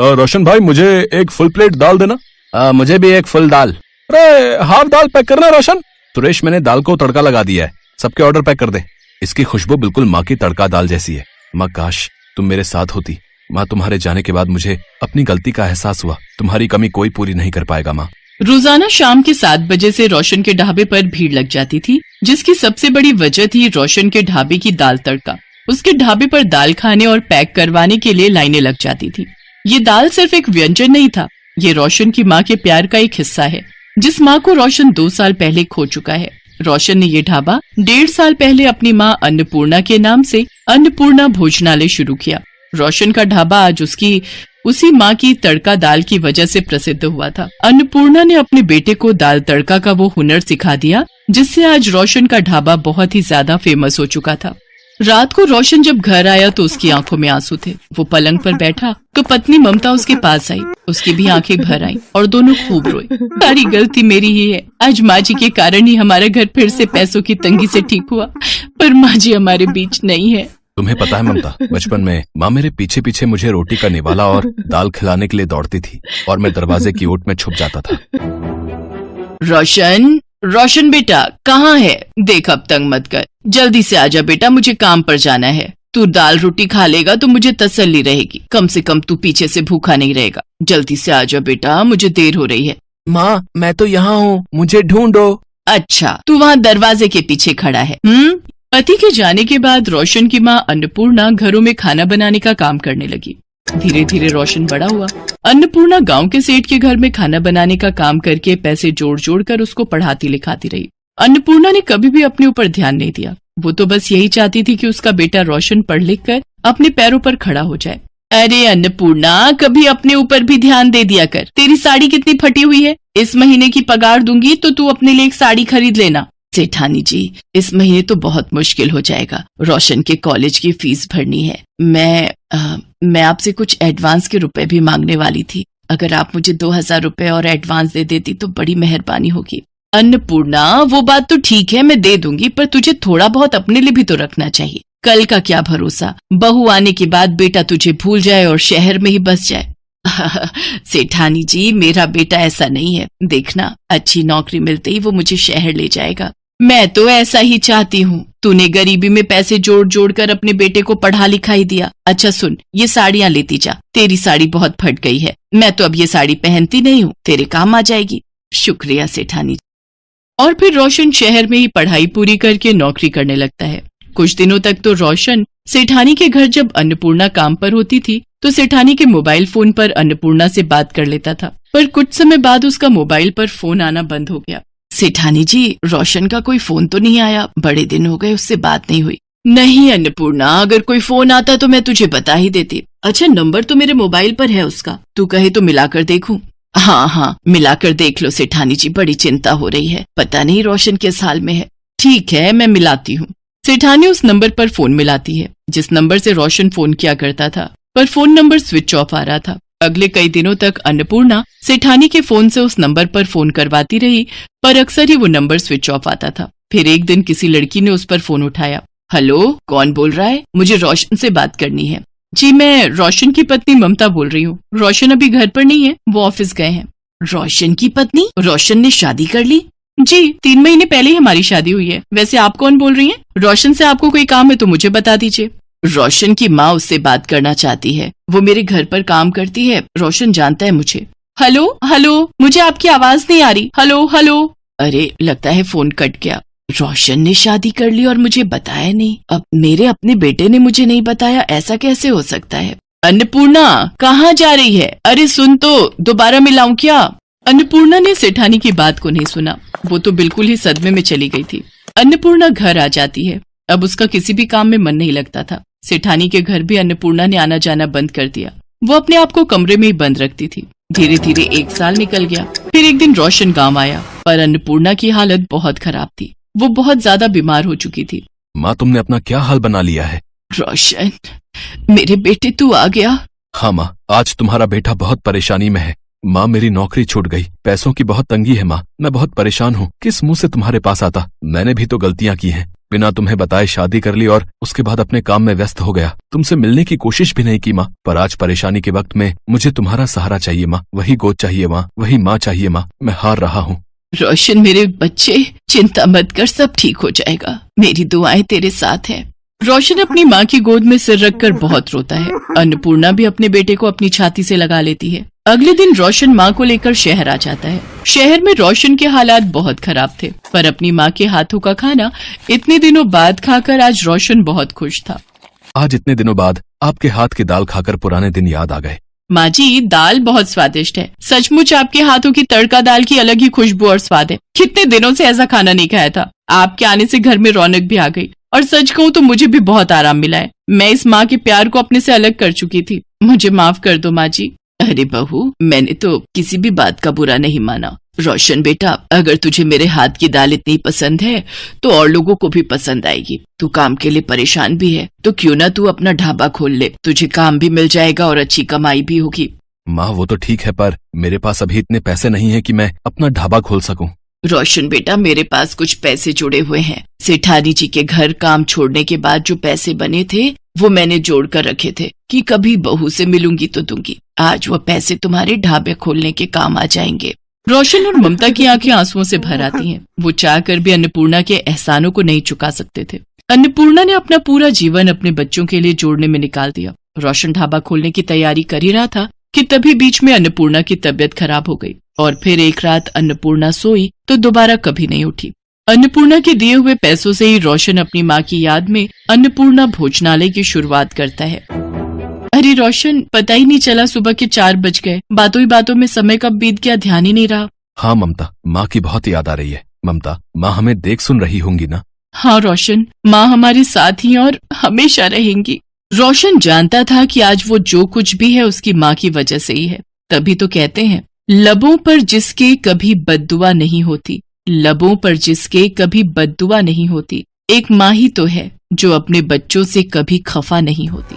रोशन भाई, मुझे एक फुल प्लेट दाल देना। मुझे भी एक फुल दाल। अरे हाफ दाल पैक करना रोशन। सुरेश, मैंने दाल को तड़का लगा दिया है, सबके ऑर्डर पैक कर दे। इसकी खुशबू बिल्कुल माँ की तड़का दाल जैसी है। माँ, काश तुम मेरे साथ होती। माँ, तुम्हारे जाने के बाद मुझे अपनी गलती का एहसास हुआ। तुम्हारी कमी कोई पूरी नहीं कर पाएगा माँ। रोजाना शाम के 7 बजे से रोशन के ढाबे पर भीड़ लग जाती थी, जिसकी सबसे बड़ी वजह थी रोशन के ढाबे की दाल तड़का। उसके ढाबे पर दाल खाने और पैक करवाने के लिए लाइनें लग जाती थी। ये दाल सिर्फ एक व्यंजन नहीं था, ये रोशन की माँ के प्यार का एक हिस्सा है, जिस माँ को रोशन 2 साल पहले खो चुका है। रोशन ने ये ढाबा 1.5 साल पहले अपनी माँ अन्नपूर्णा के नाम से अन्नपूर्णा भोजनालय शुरू किया। रोशन का ढाबा आज उसी माँ की तड़का दाल की वजह से प्रसिद्ध हुआ था। अन्नपूर्णा ने अपने बेटे को दाल तड़का का वो हुनर सिखा दिया, जिससे आज रोशन का ढाबा बहुत ही ज्यादा फेमस हो चुका था। रात को रोशन जब घर आया तो उसकी आंखों में आंसू थे। वो पलंग पर बैठा तो पत्नी ममता उसके पास आई। उसकी भी आंखें भर आईं और दोनों खूब रोए। सारी गलती मेरी ही है। आज माँ जी के कारण ही हमारा घर फिर से पैसों की तंगी से ठीक हुआ, पर माँ जी हमारे बीच नहीं है। तुम्हें पता है ममता, बचपन में माँ मेरे पीछे पीछे मुझे रोटी का निवाला और दाल खिलाने के लिए दौड़ती थी और मैं दरवाजे की ओट में छुप जाता था। रोशन बेटा कहाँ है? देख, अब तंग मत कर, जल्दी से आजा बेटा, मुझे काम पर जाना है। तू दाल रोटी खा लेगा तो मुझे तसल्ली रहेगी, कम से कम तू पीछे से भूखा नहीं रहेगा। जल्दी से आजा बेटा, मुझे देर हो रही है। माँ, मैं तो यहाँ हूँ, मुझे ढूंढो। अच्छा, तू वहाँ दरवाजे के पीछे खड़ा है। पति के जाने के बाद रोशन की माँ अन्नपूर्णा घरों में खाना बनाने का काम करने लगी। धीरे धीरे रोशन बड़ा हुआ। अन्नपूर्णा गांव के सेठ के घर में खाना बनाने का काम करके पैसे जोड़ जोड़ कर उसको पढ़ाती लिखाती रही। अन्नपूर्णा ने कभी भी अपने ऊपर ध्यान नहीं दिया। वो तो बस यही चाहती थी कि उसका बेटा रोशन पढ़ लिख कर अपने पैरों पर खड़ा हो जाए। अरे अन्नपूर्णा, कभी अपने ऊपर भी ध्यान दे दिया कर। तेरी साड़ी कितनी फटी हुई है? इस महीने की पगार दूंगी तो तू अपने लिए एक साड़ी खरीद लेना। सेठानी जी, इस महीने तो बहुत मुश्किल हो जाएगा। रोशन के कॉलेज की फीस भरनी है। मैं आपसे कुछ एडवांस के रुपए भी मांगने वाली थी। अगर आप मुझे 2000 रुपए और एडवांस दे देती तो बड़ी मेहरबानी होगी। अन्नपूर्णा, वो बात तो ठीक है, मैं दे दूंगी, पर तुझे थोड़ा बहुत अपने लिए भी तो रखना चाहिए। कल का क्या भरोसा, बहू आने के बाद बेटा तुझे भूल जाए और शहर में ही बस जाए। सेठानी जी, मेरा बेटा ऐसा नहीं है। देखना, अच्छी नौकरी मिलते ही वो मुझे शहर ले जाएगा। मैं तो ऐसा ही चाहती हूँ। तूने गरीबी में पैसे जोड़ जोड़ कर अपने बेटे को पढ़ा लिखाई दिया। अच्छा सुन, ये साड़ियाँ लेती जा। तेरी साड़ी बहुत फट गई है, मैं तो अब ये साड़ी पहनती नहीं हूँ, तेरे काम आ जाएगी। शुक्रिया सेठानी। और फिर रोशन शहर में ही पढ़ाई पूरी करके नौकरी करने लगता है। कुछ दिनों तक तो रोशन सेठानी के घर जब अन्नपूर्णा काम पर होती थी तो सेठानी के मोबाइल फोन पर अन्नपूर्णा से बात कर लेता था, पर कुछ समय बाद उसका मोबाइल पर फोन आना बंद हो गया। सेठानी जी, रोशन का कोई फोन तो नहीं आया? बड़े दिन हो गए, उससे बात नहीं हुई। नहीं अन्नपूर्णा, अगर कोई फोन आता तो मैं तुझे बता ही देती। अच्छा, नंबर तो मेरे मोबाइल पर है उसका, तू कहे तो मिलाकर देखूं? हाँ, मिलाकर देख लो सेठानी जी, बड़ी चिंता हो रही है, पता नहीं रोशन किस हाल में है। ठीक है, मैं मिलाती हूँ। सेठानी उस नंबर पर फोन मिलाती है जिस नंबर से रोशन फोन किया करता था, पर फोन नंबर स्विच ऑफ आ रहा था। अगले कई दिनों तक अन्नपूर्णा सेठानी के फोन से उस नंबर पर फोन करवाती रही, पर अक्सर ही वो नंबर स्विच ऑफ आता था। फिर एक दिन किसी लड़की ने उस पर फोन उठाया। हेलो, कौन बोल रहा है? मुझे रोशन से बात करनी है। जी, मैं रोशन की पत्नी ममता बोल रही हूँ। रोशन अभी घर पर नहीं है, वो ऑफिस गए हैं। रोशन की पत्नी? रोशन ने शादी कर ली? जी, 3 महीने पहले ही हमारी शादी हुई है। वैसे आप कौन बोल रही हैं? रोशन से आपको कोई काम है तो मुझे बता दीजिए। रोशन की माँ उससे बात करना चाहती है, वो मेरे घर पर काम करती है, रोशन जानता है मुझे। हेलो, मुझे आपकी आवाज नहीं आ रही। हेलो। अरे, लगता है फोन कट गया। रोशन ने शादी कर ली और मुझे बताया नहीं। अब मेरे अपने बेटे ने मुझे नहीं बताया, ऐसा कैसे हो सकता है? अन्नपूर्णा, कहाँ जा रही है? अरे सुन तो, दोबारा मिलाऊं क्या? अन्नपूर्णा ने सेठानी की बात को नहीं सुना। वो तो बिल्कुल ही सदमे में चली गई थी। अन्नपूर्णा घर आ जाती है। अब उसका किसी भी काम में मन नहीं लगता था। सेठानी के घर भी अन्नपूर्णा ने आना जाना बंद कर दिया। वो अपने आप को कमरे में ही बंद रखती थी। धीरे धीरे 1 साल निकल गया। फिर एक दिन रोशन गांव आया, पर अन्नपूर्णा की हालत बहुत खराब थी। वो बहुत ज्यादा बीमार हो चुकी थी। माँ, तुमने अपना क्या हाल बना लिया है? रोशन, मेरे बेटे तू आ गया? हाँ माँ, आज तुम्हारा बेटा बहुत परेशानी में है। माँ, मेरी नौकरी छूट गई, पैसों की बहुत तंगी है माँ, मैं बहुत परेशान हूँ। किस मुंह से तुम्हारे पास आता? मैंने भी तो गलतियाँ की हैं, बिना तुम्हें बताए शादी कर ली और उसके बाद अपने काम में व्यस्त हो गया। तुमसे मिलने की कोशिश भी नहीं की माँ। पर आज परेशानी के वक्त में मुझे तुम्हारा सहारा चाहिए माँ, वही गोद चाहिए माँ, वही माँ चाहिए माँ। मैं हार रहा हूँ। रोशन मेरे बच्चे, चिंता मत कर, सब ठीक हो जाएगा। मेरी दुआएं तेरे साथ है। रोशन अपनी माँ की गोद में सिर रखकर बहुत रोता है। अन्नपूर्णा भी अपने बेटे को अपनी छाती से लगा लेती है। अगले दिन रोशन माँ को लेकर शहर आ जाता है। शहर में रोशन के हालात बहुत खराब थे, पर अपनी माँ के हाथों का खाना इतने दिनों बाद खाकर आज रोशन बहुत खुश था। आज इतने दिनों बाद आपके हाथ की दाल खाकर पुराने दिन याद आ गए। माँ जी, दाल बहुत स्वादिष्ट है। सचमुच आपके हाथों की तड़का दाल की अलग ही खुशबू और स्वाद है। कितने दिनों से ऐसा खाना नहीं खाया था। आपके आने से घर में रौनक भी आ गई, और सच कहूँ तो मुझे भी बहुत आराम मिला है। मैं इस माँ के प्यार को अपने से अलग कर चुकी थी। मुझे माफ कर दो माँ जी। अरे बहू, मैंने तो किसी भी बात का बुरा नहीं माना। रोशन बेटा, अगर तुझे मेरे हाथ की दाल इतनी पसंद है तो और लोगों को भी पसंद आएगी। तू काम के लिए परेशान भी है, तो क्यों ना तू अपना ढाबा खोल ले। तुझे काम भी मिल जाएगा और अच्छी कमाई भी होगी। माँ वो तो ठीक है, पर मेरे पास अभी इतने पैसे नहीं है कि मैं अपना ढाबा खोल सकूं। रोशन बेटा, मेरे पास कुछ पैसे जुड़े हुए हैं। सेठानी जी के घर काम छोड़ने के बाद जो पैसे बने थे वो मैंने जोड़ कर रखे थे कि कभी बहू से मिलूंगी तो दूंगी। आज वो पैसे तुम्हारे ढाबे खोलने के काम आ जाएंगे। रोशन और ममता की आंखें आंसुओं से भर आती हैं। वो चाहकर भी अन्नपूर्णा के एहसानों को नहीं चुका सकते थे। अन्नपूर्णा ने अपना पूरा जीवन अपने बच्चों के लिए जोड़ने में निकाल दिया। रोशन ढाबा खोलने की तैयारी कर ही रहा था कि तभी बीच में अन्नपूर्णा की तबीयत खराब हो गई, और फिर एक रात अन्नपूर्णा सोई तो दोबारा कभी नहीं उठी। अन्नपूर्णा के दिए हुए पैसों से ही रोशन अपनी माँ की याद में अन्नपूर्णा भोजनालय की शुरुआत करता है। अरे रोशन, पता ही नहीं चला सुबह के 4 बज गए। बातों ही बातों में समय कब बीत गया ध्यान ही नहीं रहा। हाँ ममता, माँ की बहुत याद आ रही है। ममता, माँ हमें देख सुन रही होंगी ना? हाँ रोशन, माँ हमारे साथ ही और हमेशा रहेंगी। रोशन जानता था कि आज वो जो कुछ भी है उसकी माँ की वजह से ही है। तभी तो कहते हैं, लबों पर जिसके कभी बद्दुआ नहीं होती, लबों पर जिसके कभी बद्दुआ नहीं होती, एक माँ ही तो है जो अपने बच्चों से कभी खफा नहीं होती।